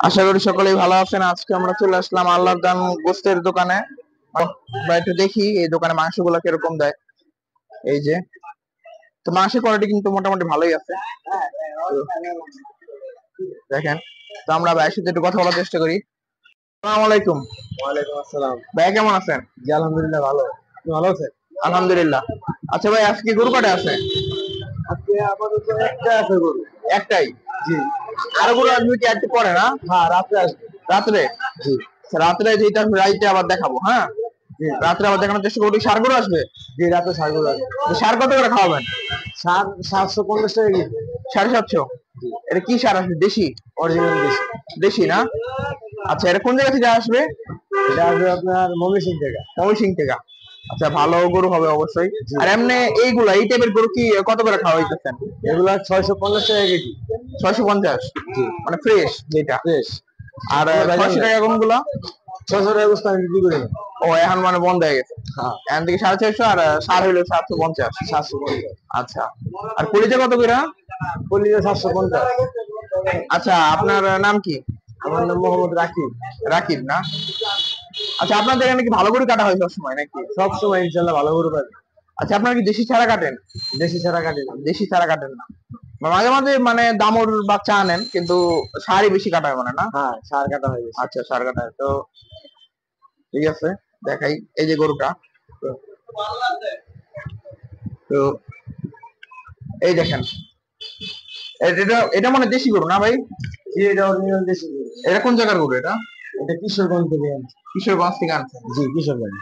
আশা করি সকলেই ভালো আছেন। আজকে আমরা চলে আসলাম আল্লাহর দান গোস্তের দোকানে। আমরা একটু দেখি এই দোকানে মাংসগুলো কিরকম দেয়। এই যে, তো মাংসের কোয়ালিটি কিন্তু মোটামুটি ভালোই আছে। দেখেন, তো আমরা ভাইয়ের সাথে একটু কথা বলার চেষ্টা করি। আসসালামু আলাইকুম। ওয়ালাইকুম আসসালাম। ভাইয়া কেমন আছেন? জি আলহামদুলিল্লাহ ভালো। আপনি ভালো আছেন? আলহামদুলিল্লাহ। আচ্ছা ভাই, আজকে গরু কটা আছে? আজকে আপাতত একটা আছে গরু। একটাই? জি। আরো গরু আসবে কি একটু পরে না? হ্যাঁ রাত্রে আসবে। রাত্রে? জি। রাত্রে যেটা রাইতে আবার দেখাবো। হ্যাঁ, জি রাত্রে আবার দেখানোর চেষ্টা করবো। ষাঁড় গরু আসবে? জি রাতে ষাড় গরু আসবে। ষাঁড় কত করে খাওয়াবেন? ষাড় 750 টাকা কেজি। 750? এটা কি সার আসবে? দেশি? অরিজিনাল দেশি। দেশি না? আচ্ছা, এটা কোন জায়গা থেকে আসবে? এটা আসবে আপনার ময়মনসিং থেকে। ময়মনসিং থেকে? আচ্ছা, ভালো গরু হবে অবশ্যই। জি। আর এমনি এইগুলা এই টাইপের গরু কি কত করে খাওয়াইতেছেন? এগুলা 650 টাকা কেজি। 650? জি। মানে ফ্রেশ যেটা? ফ্রেশ। আর 600 টাকা কোনগুলা? 600 টাকা বস্তা আমি বিক্রি করি না। ও, এখন মানে বন্ধ হয়ে গেছে। হ্যাঁ। এখান থেকে 450 আর সার হইলো 750। 750। আচ্ছা, আর কলিজা কত করে? কলিজা 750। আচ্ছা, আপনার নাম কি? আমার নাম মোহাম্মদ রাকিব। রাকিব না? আচ্ছা, আপনাদের এখানে কি ভালো করে কাটা হয় সবসময় নাকি? সব সময় ইনশাআল্লাহ ভালো গরু পাবে। আচ্ছা, আপনারা কি দেশি ছাড়া কাটেন? দেশি ছাড়া কাটে না। দেশি ছাড়া কাটেন না? মাঝে মাঝে মানে দামুর বাচ্চা আনেন, কিন্তু সারই বেশি কাটা হয় মানে না? হ্যাঁ সার কাটা হয়ে গেছে। আচ্ছা, সার কাটা হয় তো। ঠিক আছে, দেখাই এই যে গরুটা। তো এই দেখেন, এটা এটা মানে দেশি গরু না ভাই? জি এটা অরিজিনাল দেশি গরু। এটা কোন জায়গার গরু এটা? এটা কিশোরগঞ্জ থেকে আনছি। কিশোরগঞ্জ থেকে আনছেন? জি কিশোরগঞ্জ।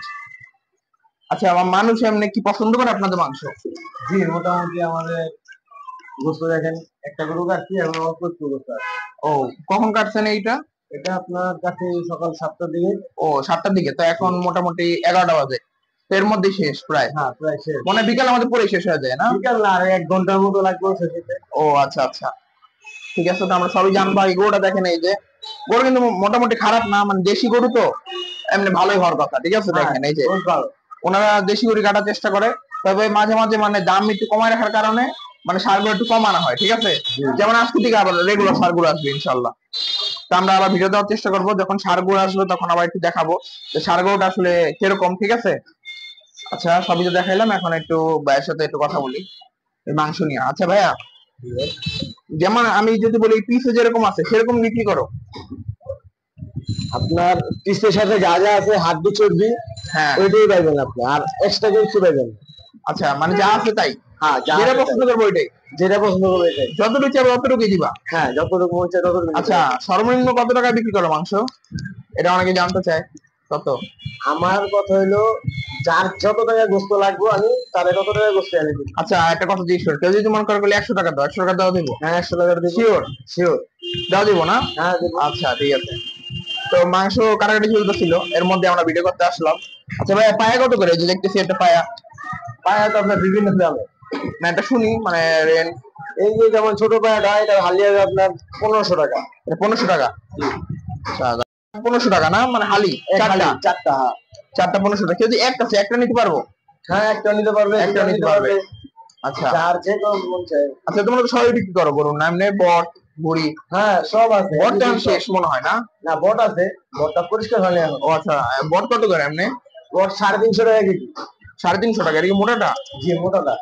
আচ্ছা, আমার মানুষ এমনি কি পছন্দ করে আপনাদের মাংস? জি মোটামুটি আমাদের গোস্ত দেখেন একটা গরু কাটছি এবং অল্প একটু গোস্ত আছে। ও, কখন কাটছেন এইটা? এটা আপনার কাছে সকাল 7টার দিকে। ও, 7টার দিকে? তো এখন মোটামুটি 11টা বাজে, তো এর মধ্যে শেষ প্রায়? হ্যাঁ প্রায় শেষ। মানে বিকাল আমাদের পরে শেষ হয়ে যায় না? বিকাল না, আর 1 ঘন্টার মতো লাগবে শেষ হতে। ও আচ্ছা আচ্ছা, ঠিক আছে। তো আমরা সবই জানবো। এই গরুটা দেখেন, এই যে গরু কিন্তু মোটামুটি খারাপ না, মানে দেশি গরু তো এমনি ভালোই হওয়ার কথা। ঠিক আছে, দেখেন এই যে ওনারা দেশি গরু কাটার চেষ্টা করে, তবে মাঝে মাঝে মানে দাম একটু কমায় রাখার কারণে মানে সারগুলো একটু কমানো হয়। ঠিক আছে, যেমন আজকে থেকে আবার রেগুলার সারগুলো আসবে ইনশাল্লাহ। তো আমরা আবার ভিডিও দেওয়ার চেষ্টা করবো, যখন সারগুলো আসবে তখন আবার একটু দেখাবো যে সারগুলোটা আসলে কিরকম। ঠিক আছে, আচ্ছা সবই তো দেখাইলাম, এখন একটু ভাইয়ের সাথে একটু কথা বলি এই মাংস নিয়ে। আচ্ছা ভাইয়া, যেমন আমি যদি বলি পিসে যেরকম আছে সেরকম বিক্রি করো? আপনার পিসের সাথে যা যা আছে হাড্ডি চর্বি, হ্যাঁ, ওইটাই পাইবেন আপনি, আর এক্সট্রা কিছু পাইবেন। আচ্ছা, মানে যা আছে তাই? হ্যাঁ যেটা পছন্দ করবো ওইটাই? যেটা পছন্দ করবে এটাই। যতটুকু চাইবো ততটুকুই দিবা? হ্যাঁ যতটুকু মন চায় ততটুকু। আচ্ছা, সর্বনিম্ন কত টাকা বিক্রি করো মাংস? এটা অনেকে জানতে চায়। কত? আমার কথা হইলো যার যত টাকা গোস্ত লাগবে আমি তারে তত টাকা গোস্ত এনে দিই। আচ্ছা, একটা কথা জিজ্ঞেস করি, কেউ যদি মনে করে 100 টাকা দাও, 100 টাকা দেওয়া দিব? হ্যাঁ 100 টাকা দিব। শিওর? শিওর দেওয়া দিব না? হ্যাঁ দেব। আচ্ছা ঠিক আছে। তো মাংস কাটাকাটি চলতেছিল, এর মধ্যে আমরা ভিডিও করতে আসলাম। আচ্ছা ভাই, পায়া কত করে? এই যে দেখতেছি একটা পায়া। পায়া তো আপনার বিভিন্ন দামে। না, এটা শুনি মানে রেন্ট। এই যে যেমন ছোট পায়াটা এটা হালি হবে আপনার 1500 টাকা। এটা 1500 টাকা? আচ্ছা, 1500 টাকা না মানে হালি? চারটা? চারটা হ্যাঁ। চারটা 1500 টাকা। কেউ যদি একটা আছে, একটা নিতে পারবো? হ্যাঁ একটা নিতে পারবে, একটা নিতে পারবে। আচ্ছা যার যে কোন মন চায়। আচ্ছা, তোমরা তো সবাই বিক্রি করো গরু না? এমনি বট বুড়ি? হ্যাঁ সব আছে। বট তো এখন শেষ মনে হয় না? না বট আছে, বটটা পরিষ্কার হয়নি এখন। ও আচ্ছা, বট কত করে এমনি? বট 350 টাকা কেজি। 350 টাকা? এটা কি মোটাটা? জি মোটাটা।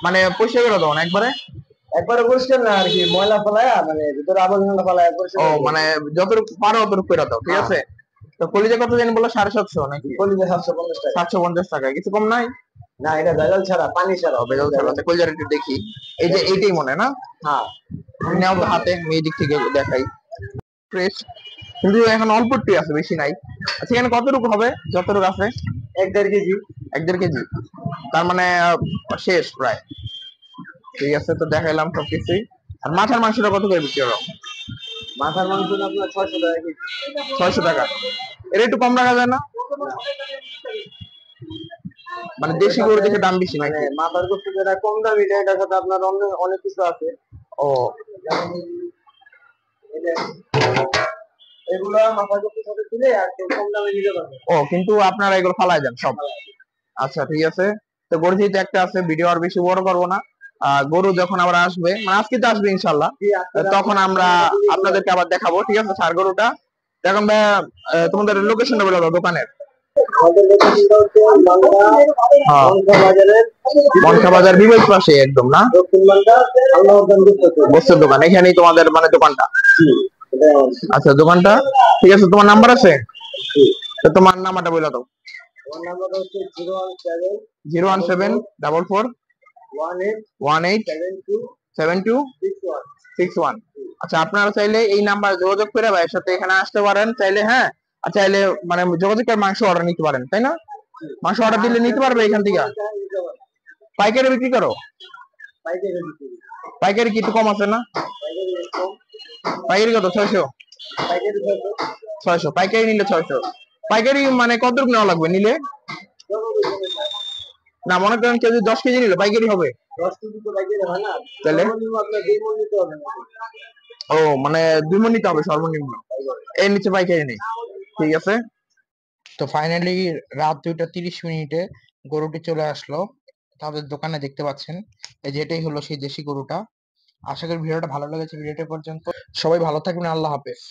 মানে পয়সা করে দেবো না একবারে? একবারে পরিষ্কার না আর কি, ময়লা ফেলায়া মানে ভিতরে আবর্জনা ফেলায়া পরিষ্কার। ও মানে যতটুকু পারো অতটুকু করে দাও, ঠিক আছে। তো কলিজা কত জানি বললো? 750 নাকি? কলিজা 750 টাকা। 750 টাকা? কিছু কম নাই? না এটা ভেজাল ছাড়া, পানি ছাড়া। ভেজাল ছাড়া? কলিজার একটু দেখি। এই যে এইটাই মনে না? হ্যাঁ নেও তো হাতে, আমি এই দিক থেকে দেখাই। ফ্রেশ, কিন্তু এখন অল্প একটু আছে, বেশি নাই। আচ্ছা, এখানে কতটুকু হবে যতটুকু আছে? 1-1.5 কেজি। 1-1.5 কেজি? তার মানে শেষ প্রায়। ঠিক আছে, তো দেখাইলাম সবকিছুই। আর মাথার মাংসটা কত করে বিক্রি করো? মাথার মাংস আপনার 600 টাকা কেজি। 600 টাকা? এর একটু কম রাখা যায় না? মানে দেশি গরু দেখে দাম বেশি মানে নাকি? মাথার গোস্ত যেটা কম দামি এটার সাথে আপনার অনেক কিছু আছে। ও এগুলো মাথার গোস্তের সাথে দিলে আর কম দামে দিতে পারবে। ও, কিন্তু আপনারা এগুলো ফালাই দেন সব? আচ্ছা ঠিক আছে। তো গরু যেহেতু একটা আছে, ভিডিও আর বেশি বড় করবো না, গরু যখন আবার আসবে, মানে আজকে তো আসবে ইনশাল্লাহ, তখন আমরা আপনাদেরকে আবার দেখাবো, ঠিক আছে ষাঁড় গরুটা। এখন ভাইয়া, তোমাদের লোকেশনটা বলে দাও দোকানের। আমাদের লোকেশনটা হচ্ছে হ্যাঁ, মালদা বাজারের মনখা বাজার বিপরীত পাশে একদম না, দক্ষিণ মালদা আল্লাহদান বস্ত্রের দোকান, এখানেই তোমাদের মানে দোকানটা। এটা আচ্ছা দোকানটা, ঠিক আছে। তোমার নাম্বার আছে? তো তোমার নাম্বারটা বলে দাও। আমার নাম্বার হচ্ছে 01744 18 72 61। আচ্ছা, আপনারা চাইলে এই নাম্বার যোগাযোগ করে ভাইয়ের সাথে এখানে আসতে পারেন চাইলে, হ্যাঁ। আর চাইলে মানে যোগাযোগ করে মাংস অর্ডার নিতে পারেন, তাই না? মাংস অর্ডার দিলে নিতে পারবে এখান থেকে। পাইকারি বিক্রি করো? পাইকারি কি একটু কম আছে না? পাইকারি কত? 600? 600 পাইকারি নিলে 600। পাইকারি মানে কত রূপ নেওয়া লাগবে নিলে? না, মনে করেন কেউ যদি 10 কেজি নিলে পাইকারি হবে? 10 কেজি তো পাইকারি হয় না, তাহলে সর্বনিম্ন আপনার 2 মণ নিতে হবে না। ও মানে 2 মণ নিতে হবে সর্বনিম্ন, এর নিচে পাইকারি নেই। ঠিক আছে। তো ফাইনালি রাত 2:30 গরুটি চলে আসলো তাদের দোকানে, দেখতে পাচ্ছেন। এই যে এটাই হলো সেই দেশি গরুটা। আশা করি ভিডিওটা ভালো লেগেছে। ভিডিওটা পর্যন্ত সবাই ভালো থাকবেন, আল্লাহ হাফেজ।